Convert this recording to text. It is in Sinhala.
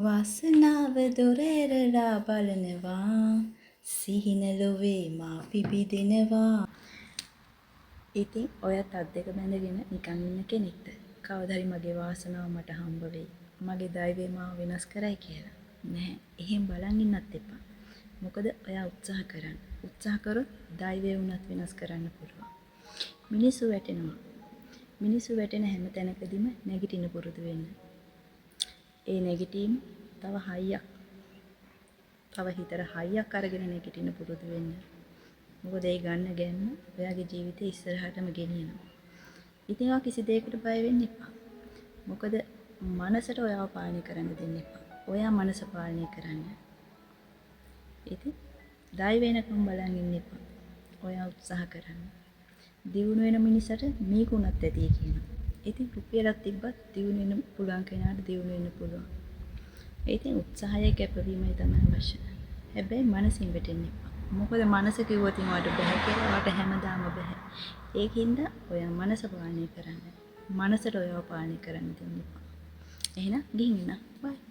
වාසනාව දොරැරලා බලනවා සිහින ලොවේ මා පිබිදෙනවා. ඉතින් ඔයත් අත් දෙක බැඳගෙන නිකන් ඉන්න කෙනෙක්ද? කවදා හරි මගේ වාසනාව මට හම්බ වෙයි. මගේ දෛවය මාව වෙනස් කරයි කියලා. නැහැ. එහෙම බලන් ඉන්නත් එපා. මොකද ඔයා උත්සාහ කරන්න. උත්සාහ කරොත් දෛවය වුණත් වෙනස් කරන්න පුළුවන්. මිනිස්සු වැටෙනවා. මිනිස්සු වැටෙන හැම තැනකදීම නැගිටින්න පුරුදු වෙන්න. ඒ නැගිටීම තව හයියක්. තව හිතට හයියක් අරගෙන නැගිටින්න පුරුදු වෙන්න. මොකද ඒ ගන්න ගැම්ම ඔයාගේ ජීවිතේ ඉස්සරහටම ගෙනියනවා. ඉතින් ඔයා කිසි දෙයකට බය වෙන්න එපා. මොකද මනසට ඔයාව පාලනය කරන්න දෙන්න එපා. ඔයා මනස පාලනය කරන්න. ඉතින් දෛව වෙනකම් බලන් ඉන්න එපා. ඔයා උත්සාහ කරන්න. දියුණු වෙන මිනිසට මේකුණත් ඇති කියනවා. ඉතින් රුපියලක් තිබ්බත් දියුණු වෙන්න පුළුවන් කෙනාට දියුණු වෙන්න පුළුවන්. ඉතින් උත්සාහය කැපවීමයි තමයි අවශ්‍ය. හැබැයි මනසින් වැටෙන්න එපා. මොකද මනස කිව්වොත් ඊට බෑ කියලා වට හැමදාම බෑ. ඒකින්ද ඔයා මනස පාලනය කරන්න. මනසට ඔයාව පාලනය කරන්න දෙන්න එපා. එහෙනම් ගිහින් ඉන්න. බයි.